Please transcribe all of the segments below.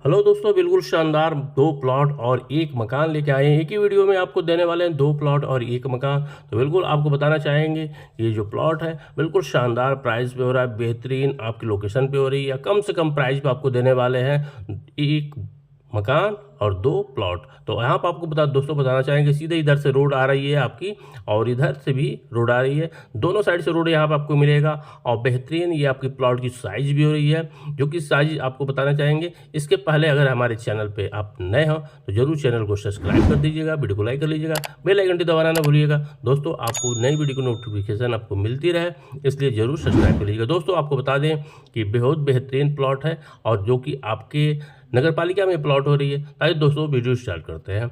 Hello दोस्तों, बिल्कुल शानदार दो प्लॉट और एक मकान लेके आए हैं। एक ही वीडियो में आपको देने वाले हैं दो प्लॉट और एक मकान। तो बिल्कुल आपको बताना चाहेंगे ये जो प्लॉट है बिल्कुल शानदार प्राइस पे हो रहा है, बेहतरीन आपकी लोकेशन पे हो रही है, कम से कम प्राइस पे आपको देने वाले हैं एक मकान और दो प्लॉट। तो यहाँ पर आपको दोस्तों बताना चाहेंगे सीधे इधर से रोड आ रही है आपकी और इधर से भी रोड आ रही है, दोनों साइड से रोड यहाँ पर आपको मिलेगा। और बेहतरीन ये आपकी प्लॉट की साइज भी हो रही है, जो कि साइज आपको बताना चाहेंगे। इसके पहले अगर हमारे चैनल पे आप नए हो तो जरूर चैनल को सब्सक्राइब कर दीजिएगा, वीडियो को लाइक कर लीजिएगा, बेल आइकन दबाना ना भूलिएगा। दोस्तों आपको नई वीडियो की नोटिफिकेशन आपको मिलती रहे, इसलिए जरूर सब्सक्राइब कर लीजिएगा। दोस्तों आपको बता दें कि बहुत बेहतरीन प्लॉट है और जो कि आपके नगर पालिका में प्लॉट हो रही है। ताकि दोस्तों वीडियो स्टार्ट करते हैं।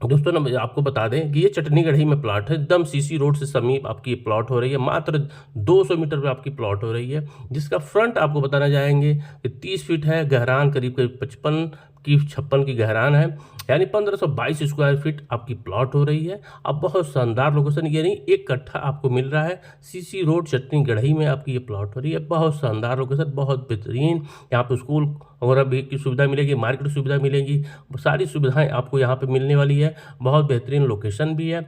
दोस्तों ना आपको बता दें कि ये चटनीगढ़ी में प्लॉट है, एकदम सीसी रोड से समीप आपकी ये प्लॉट हो रही है। मात्र 200 मीटर पे आपकी प्लॉट हो रही है, जिसका फ्रंट आपको बताना चाहेंगे कि 30 फीट है, गहरान करीब करीब 56 की गहरान है, यानी 1522 स्क्वायर फीट आपकी प्लॉट हो रही है। अब बहुत शानदार लोकेशन, यानी एक कट्ठा आपको मिल रहा है सीसी रोड चटनीगढ़ी में आपकी ये प्लॉट हो रही है। बहुत शानदार लोकेशन, बहुत बेहतरीन। यहाँ पे स्कूल वगैरह भी की सुविधा मिलेगी, मार्केट सुविधा मिलेगी, सारी सुविधाएं आपको यहाँ पे मिलने वाली है। बहुत बेहतरीन लोकेशन भी है,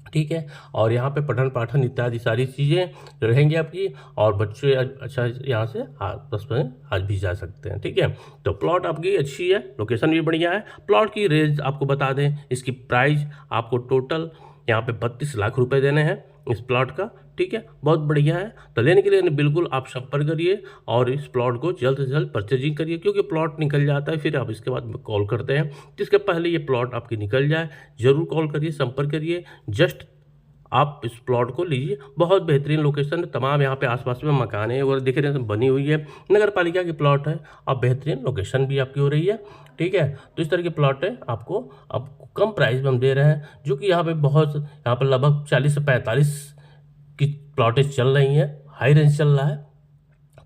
ठीक है। और यहाँ पे पठन पाठन इत्यादि सारी चीज़ें रहेंगी आपकी, और बच्चे अच्छा यहाँ से बस में आज भी जा सकते हैं, ठीक है। तो प्लॉट आपकी अच्छी है, लोकेशन भी बढ़िया है। प्लॉट की रेंज आपको बता दें, इसकी प्राइस आपको टोटल यहाँ पे 32 लाख रुपए देने हैं इस प्लॉट का, ठीक है। बहुत बढ़िया है। तो लेने के लिए बिल्कुल आप संपर्क करिए और इस प्लॉट को जल्द से जल्द परचेजिंग करिए, क्योंकि प्लॉट निकल जाता है फिर आप इसके बाद कॉल करते हैं। जिसके पहले ये प्लॉट आपकी निकल जाए जरूर कॉल करिए, संपर्क करिए। जस्ट आप इस प्लॉट को लीजिए, बहुत बेहतरीन लोकेशन, तमाम यहाँ पे आसपास में मकानें वगैरह दिख रहे हैं, बनी हुई है, नगर पालिका की प्लॉट है और बेहतरीन लोकेशन भी आपकी हो रही है, ठीक है। तो इस तरह के प्लॉट है आपको कम प्राइस में हम दे रहे हैं, जो कि यहाँ पे बहुत, यहाँ पर लगभग 40 से 45 की प्लॉटें चल रही हैं, हाई रेंज चल रहा है।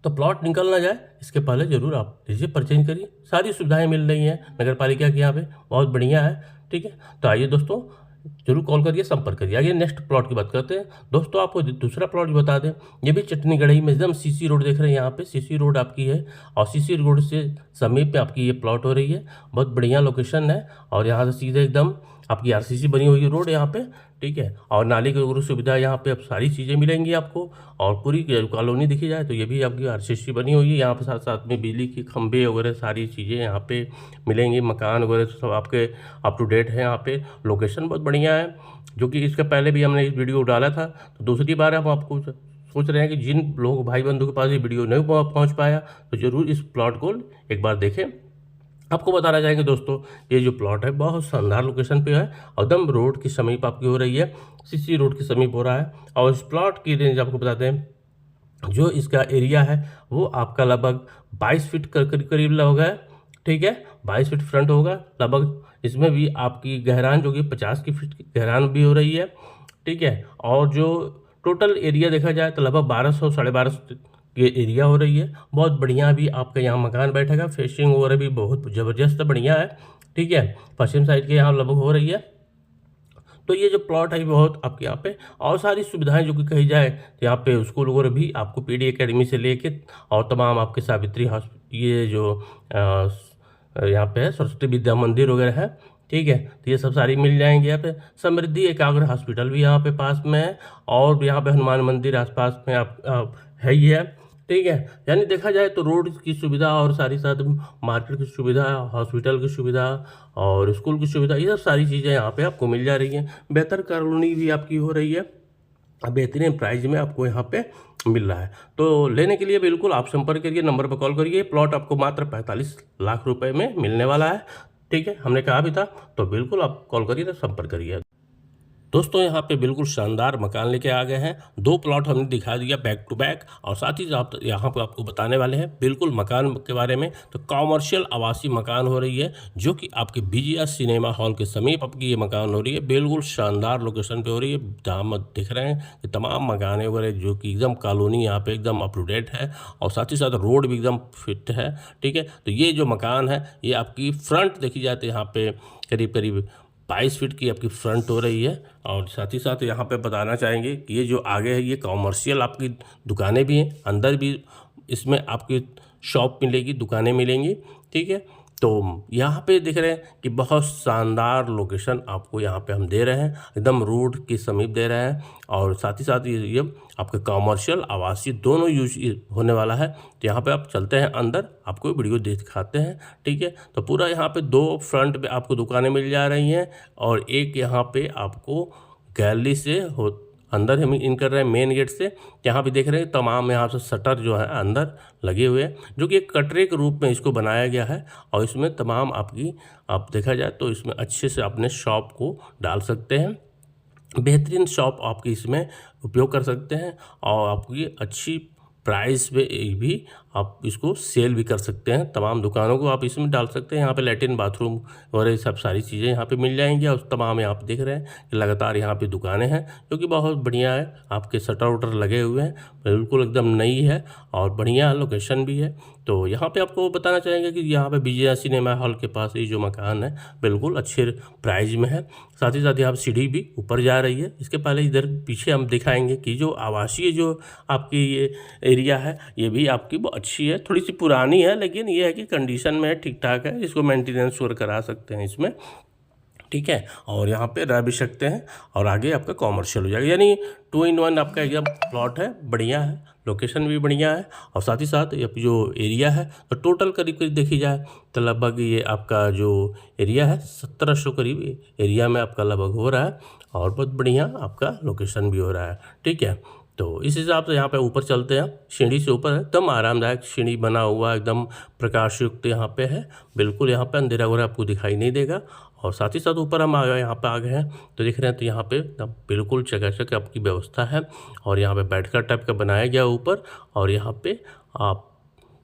तो प्लॉट निकल ना जाए इसके पहले जरूर आप लीजिए, परचेज करिए, सारी सुविधाएं मिल रही हैं नगर पालिका की यहाँ पे, बहुत बढ़िया है, ठीक है। तो आइए दोस्तों जरूर कॉल करिए, संपर्क करिए। आइए नेक्स्ट प्लॉट की बात करते हैं। दोस्तों आपको दूसरा प्लॉट भी बता दें, ये भी चटनीगढ़ी में एकदम सीसी रोड देख रहे हैं, यहाँ पे सीसी रोड आपकी है और सीसी रोड से समीप पे आपकी ये प्लॉट हो रही है। बहुत बढ़िया लोकेशन है और यहाँ से सीधे एकदम आपकी आरसीसी बनी हुई है रोड यहाँ पे, ठीक है। और नाली की सुविधा यहाँ पे अब सारी चीज़ें मिलेंगी आपको। और पूरी कॉलोनी देखी जाए तो ये भी आपकी आरसीसी बनी हुई है, यहाँ पे साथ साथ में बिजली के खंभे वगैरह सारी चीज़ें यहाँ पे मिलेंगी, मकान वगैरह सब आपके अप टू डेट है यहाँ पे। लोकेशन बहुत बढ़िया है, जो कि इसके पहले भी हमने इस वीडियो डाला था। तो दूसरी बार हम आपको सोच रहे हैं कि जिन लोग भाई बंधु के पास ये वीडियो नहीं पहुँच पाया तो ज़रूर इस प्लॉट को एक बार देखें। आपको बताना चाहेंगे दोस्तों, ये जो प्लॉट है बहुत शानदार लोकेशन पे है, एकदम रोड की समीप आपकी हो रही है, सीसी रोड के समीप हो रहा है। और इस प्लॉट की रेंज आपको बताते हैं, जो इसका एरिया है वो आपका लगभग 22 फीट करीब होगा, ठीक है। 22 फीट फ्रंट होगा लगभग। इसमें भी आपकी गहरान जो कि 50 की फीट की गहरान भी हो रही है, ठीक है। और जो टोटल एरिया देखा जाए तो लगभग 1200 1250 ये एरिया हो रही है। बहुत बढ़िया भी आपका यहाँ मकान बैठेगा, फेसिंग वगैरह भी बहुत ज़बरदस्त बढ़िया है, ठीक है। पश्चिम साइड के यहाँ लगभग हो रही है। तो ये जो प्लॉट है बहुत आपके यहाँ पे, और सारी सुविधाएं जो कि कही जाए तो यहाँ पे स्कूल वगैरह भी आपको पीडी एकेडमी से लेके और तमाम आपके सावित्री ये जो यहाँ पे है सरस्वती विद्या मंदिर वगैरह है, ठीक है। तो ये सब सारी मिल जाएंगे यहाँ पे। समृद्धि एकाग्र हॉस्पिटल भी यहाँ पे पास में है, और यहाँ पे हनुमान मंदिर आसपास में आप है ही है, ठीक है। यानी देखा जाए तो रोड की सुविधा और सारी साथ मार्केट की सुविधा, हॉस्पिटल की सुविधा और स्कूल की सुविधा, ये सब सारी चीज़ें यहाँ पे आपको मिल जा रही हैं। बेहतर कॉलोनी भी आपकी हो रही है, बेहतरीन प्राइस में आपको यहाँ पे मिल रहा है। तो लेने के लिए बिल्कुल आप संपर्क करिए, नंबर पर कॉल करिए। प्लॉट आपको मात्र 45 लाख रुपए में मिलने वाला है, ठीक है, हमने कहा भी था। तो बिल्कुल आप कॉल करिए, तो संपर्क करिए। दोस्तों यहाँ पे बिल्कुल शानदार मकान लेके आ गए हैं, दो प्लॉट हमने दिखा दिया बैक टू बैक, और साथ ही साथ यहाँ पे आपको बताने वाले हैं बिल्कुल मकान के बारे में। तो कॉमर्शियल आवासीय मकान हो रही है, जो कि आपके बीजीएस सिनेमा हॉल के समीप आपकी ये मकान हो रही है। बिल्कुल शानदार लोकेशन पे हो रही है, जहाँ दिख रहे हैं कि तमाम मकान वगैरह जो कि एकदम कॉलोनी यहाँ पे एकदम अप टू डेट है, और साथ ही साथ रोड भी एकदम फिट है, ठीक है। तो ये जो मकान है ये आपकी फ्रंट देखी जाए तो यहाँ पे करीब करीब 22 फीट की आपकी फ्रंट हो रही है। और साथ ही साथ यहाँ पे बताना चाहेंगे कि ये जो आगे है ये कॉमर्शियल आपकी दुकानें भी हैं, अंदर भी इसमें आपकी शॉप मिलेगी, दुकानें मिलेंगी, ठीक है। तो यहाँ पे देख रहे हैं कि बहुत शानदार लोकेशन आपको यहाँ पे हम दे रहे हैं, एकदम रोड के समीप दे रहे हैं, और साथ ही साथ ये आपका कॉमर्शियल आवासीय दोनों यूज होने वाला है। तो यहाँ पे आप चलते हैं अंदर, आपको वीडियो दिखाते हैं, ठीक है। तो पूरा यहाँ पे 2 फ्रंट पे आपको दुकानें मिल जा रही हैं, और एक यहाँ पे आपको गैलरी से हो अंदर हम इन कर रहे हैं मेन गेट से। यहाँ भी देख रहे हैं तमाम यहाँ से शटर जो है अंदर लगे हुए हैं, जो कि एक कटरे के रूप में इसको बनाया गया है, और इसमें तमाम आपकी आप देखा जाए तो इसमें अच्छे से अपने शॉप को डाल सकते हैं। बेहतरीन शॉप आपकी इसमें उपयोग कर सकते हैं, और आपकी अच्छी प्राइस पे भी आप इसको सेल भी कर सकते हैं। तमाम दुकानों को आप इसमें डाल सकते हैं। यहाँ पे लैट्रिन बाथरूम और ये सब सारी चीज़ें यहाँ पे मिल जाएंगी, और तमाम यहाँ पे देख रहे हैं कि लगातार यहाँ पे दुकानें हैं, जो कि बहुत बढ़िया है। आपके शटर वटर लगे हुए हैं, बिल्कुल एकदम नई है और बढ़िया लोकेशन भी है। तो यहाँ पे आपको बताना चाहेंगे कि यहाँ पे विजय सिनेमा हॉल के पास ये जो मकान है बिल्कुल अच्छे प्राइस में है। साथ ही साथ यहाँ सीढ़ी भी ऊपर जा रही है। इसके पहले इधर पीछे हम दिखाएंगे कि जो आवासीय जो आपकी ये एरिया है, ये भी आपकी बहुत अच्छी है। थोड़ी सी पुरानी है, लेकिन ये है कि कंडीशन में है, ठीक ठाक है। इसको मेंटेनेंस और करा सकते हैं इसमें, ठीक है। और यहाँ पे रह भी सकते हैं, और आगे आपका कॉमर्शियल हो जाएगा, यानी 2 in 1 आपका एकदम प्लॉट है, बढ़िया है, लोकेशन भी बढ़िया है। और साथ ही साथ ये जो एरिया है, तो टोटल करीब करीब देखी जाए तो लगभग ये आपका जो एरिया है 1700 करीब एरिया में आपका लगभग हो रहा है, और बहुत बढ़िया आपका लोकेशन भी हो रहा है, ठीक है। तो इस हिसाब से यहाँ पे ऊपर चलते हैं, सीढ़ी से ऊपर है, एकदम आरामदायक सीढ़ी बना हुआ, एकदम प्रकाशयुक्त यहाँ पे है, बिल्कुल यहाँ पे अंधेरा वगैरह आपको दिखाई नहीं देगा। और साथ ही साथ ऊपर हम आ गए, यहाँ पे आ गए हैं तो देख रहे हैं, तो यहाँ पे बिल्कुल चकाचक आपकी व्यवस्था है, और यहाँ पे बैठकर टाइप का बनाया गया ऊपर, और यहाँ पे आप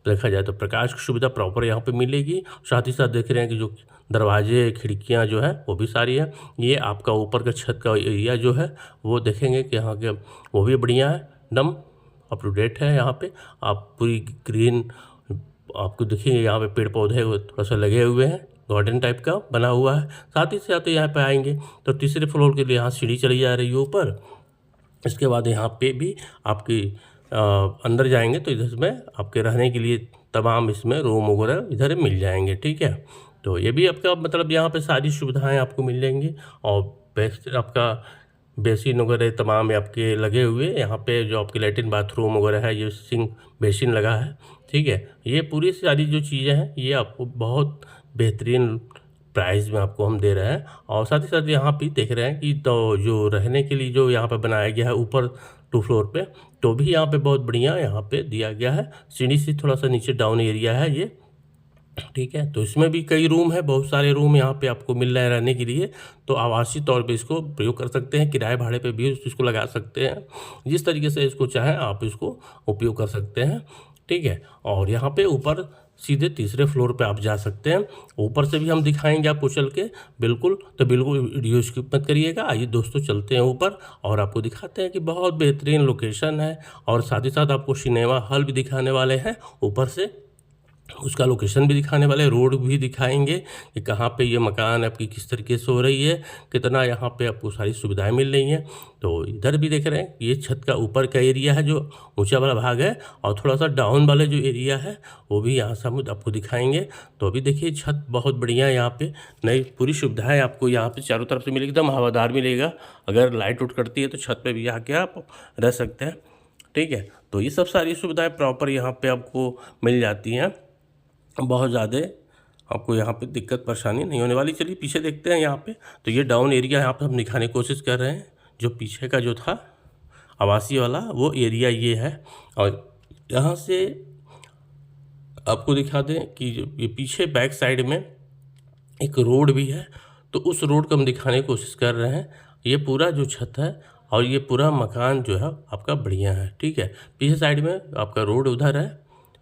देखा जाए तो प्रकाश की सुविधा प्रॉपर यहाँ पे मिलेगी। साथ ही साथ देख रहे हैं कि जो दरवाजे खिड़कियाँ जो है वो भी सारी है। ये आपका ऊपर का छत का एरिया जो है वो देखेंगे कि यहाँ के वो भी बढ़िया है, एकदम अप टू डेट है। यहाँ पे आप पूरी ग्रीन आपको देखेंगे, यहाँ पे पेड़ पौधे थोड़ा सा लगे हुए हैं, गार्डन टाइप का बना हुआ है। साथ ही साथ यहाँ पे आएंगे तो तीसरे फ्लोर के लिए यहाँ सीढ़ी चली जा रही है ऊपर। इसके बाद यहाँ पे भी आपकी अंदर जाएंगे तो इधर में आपके रहने के लिए तमाम इसमें रूम वगैरह इधर मिल जाएंगे, ठीक है। तो ये भी आपका मतलब यहाँ पे सारी सुविधाएं आपको मिल जाएंगी, और बेस्ट आपका बेसिन वगैरह तमाम आपके लगे हुए। यहाँ पे जो आपके लैट्रिन बाथरूम वगैरह है, ये सिंक बेसिन लगा है, ठीक है। ये पूरी सारी जो चीज़ें हैं ये आपको बहुत बेहतरीन प्राइस में आपको हम दे रहे हैं। और साथ ही साथ यहाँ पे देख रहे हैं कि तो जो रहने के लिए जो यहाँ पे बनाया गया है ऊपर 2 फ्लोर पे, तो भी यहाँ पे बहुत बढ़िया यहाँ पे दिया गया है। सीढ़ी से थोड़ा सा नीचे डाउन एरिया है ये, ठीक है। तो इसमें भी कई रूम है, बहुत सारे रूम यहाँ पे आपको मिल रहे हैं रहने के लिए। तो आवासीय तौर पे इसको प्रयोग कर सकते हैं, किराए भाड़े पे भी इसको लगा सकते हैं, जिस तरीके से इसको चाहें आप इसको उपयोग कर सकते हैं, ठीक है। और यहाँ पे ऊपर सीधे तीसरे फ्लोर पे आप जा सकते हैं। ऊपर से भी हम दिखाएंगे आपको चल के, बिल्कुल। तो बिल्कुल वीडियो स्किप मत करिएगा। आइए दोस्तों चलते हैं ऊपर और आपको दिखाते हैं कि बहुत बेहतरीन लोकेशन है, और साथ ही साथ आपको सिनेमा हॉल भी दिखाने वाले हैं ऊपर से, उसका लोकेशन भी दिखाने वाले, रोड भी दिखाएंगे कि कहाँ पे ये मकान आपकी किस तरीके से हो रही है, कितना यहाँ पे आपको सारी सुविधाएं मिल रही हैं। तो इधर भी देख रहे हैं ये छत का ऊपर का एरिया है जो ऊंचा वाला भाग है, और थोड़ा सा डाउन वाले जो एरिया है वो भी यहाँ से हम आपको दिखाएंगे। तो अभी देखिए छत बहुत बढ़िया है, यहाँ पे नई पूरी सुविधाएँ आपको यहाँ पे चारों तरफ से मिलेगी, एकदम हवादार मिलेगा। अगर लाइट उठ करती है तो छत पर भी आके आप रह सकते हैं, ठीक है। तो ये सब सारी सुविधाएँ प्रॉपर यहाँ पर आपको मिल जाती हैं, बहुत ज़्यादा आपको यहाँ पे दिक्कत परेशानी नहीं होने वाली। चलिए पीछे देखते हैं यहाँ पे। तो ये डाउन एरिया यहाँ पे हम दिखाने की कोशिश कर रहे हैं, जो पीछे का जो था आवासीय वाला वो एरिया ये है। और यहाँ से आपको दिखा दें कि ये पीछे बैक साइड में एक रोड भी है, तो उस रोड को हम दिखाने की कोशिश कर रहे हैं। ये पूरा जो छत है और ये पूरा मकान जो है आपका बढ़िया है, ठीक है। पीछे साइड में आपका रोड उधर है,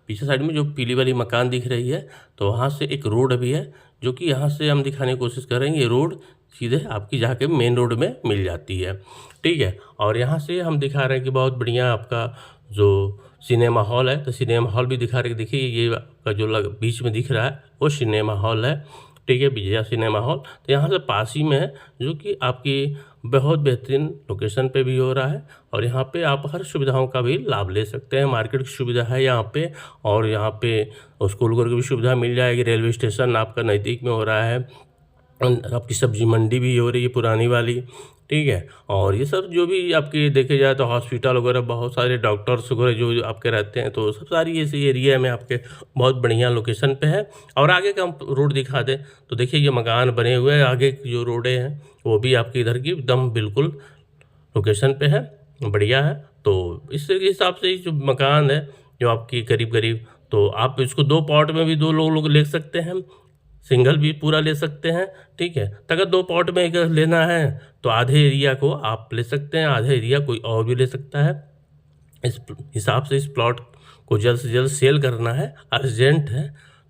पीछे साइड में जो पीली वाली मकान दिख रही है, तो वहाँ से एक रोड भी है, जो कि यहाँ से हम दिखाने की कोशिश करेंगे। ये रोड सीधे आपकी जाके मेन रोड में मिल जाती है, ठीक है। और यहाँ से हम दिखा रहे हैं कि बहुत बढ़िया आपका जो सिनेमा हॉल है, तो सिनेमा हॉल भी दिखा रहे हैं। देखिए ये आपका जो बीच में दिख रहा है वो सिनेमा हॉल है, ठीक है, विजया सिनेमा हॉल। तो यहाँ से पास ही में है, जो कि आपकी बहुत बेहतरीन लोकेशन पे भी हो रहा है और यहाँ पे आप हर सुविधाओं का भी लाभ ले सकते हैं। मार्केट की सुविधा है यहाँ पे और यहाँ पे स्कूल की भी सुविधा मिल जाएगी। रेलवे स्टेशन आपका नज़दीक में हो रहा है, आपकी सब्जी मंडी भी हो रही है पुरानी वाली, ठीक है। और ये सब जो भी आपकी देखे जाए तो हॉस्पिटल वगैरह बहुत सारे डॉक्टर्स वगैरह जो आपके रहते हैं, तो सब सारी इसी एरिया में आपके बहुत बढ़िया लोकेशन पे है। और आगे का हम रोड दिखा दें तो देखिए ये मकान बने हुए हैं, आगे की जो रोडें हैं वो भी आपकी इधर की एकदम बिल्कुल लोकेशन पे है, बढ़िया है। तो इस हिसाब से जो मकान है जो आपकी करीब करीब, तो आप इसको 2 प्लॉट में भी 2 लोग ले सकते हैं, सिंगल भी पूरा ले सकते हैं, ठीक है। तो अगर 2 प्लॉट में अगर लेना है तो आधे एरिया को आप ले सकते हैं, आधे एरिया कोई और भी ले सकता है। इस हिसाब से इस प्लॉट को जल्द से जल्द सेल करना है, अर्जेंट है।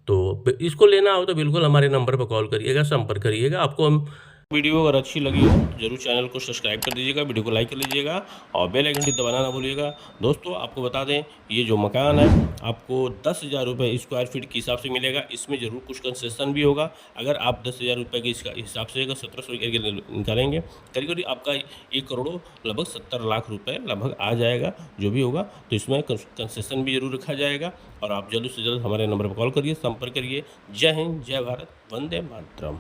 तो इसको लेना हो तो बिल्कुल हमारे नंबर पर कॉल करिएगा, संपर्क करिएगा। आपको हम वीडियो अगर अच्छी लगी हो तो जरूर चैनल को सब्सक्राइब कर दीजिएगा, वीडियो को लाइक कर लीजिएगा और बेल आइकन दबाना ना भूलिएगा। दोस्तों आपको बता दें ये जो मकान है आपको 10,000 रुपये स्क्वायर फीट के हिसाब से मिलेगा। इसमें ज़रूर कुछ कंसेशन भी होगा। अगर आप 10,000 रुपये के हिसाब से अगर 1700 के निकालेंगे, करीब करीब आपका 1 करोड़ लगभग 70 लाख रुपये लगभग आ जाएगा। जो भी होगा तो इसमें कंसेशन भी जरूर रखा जाएगा। और आप जल्द से जल्द हमारे नंबर पर कॉल करिए, संपर्क करिए। जय हिंद, जय भारत, वंदे मातरम।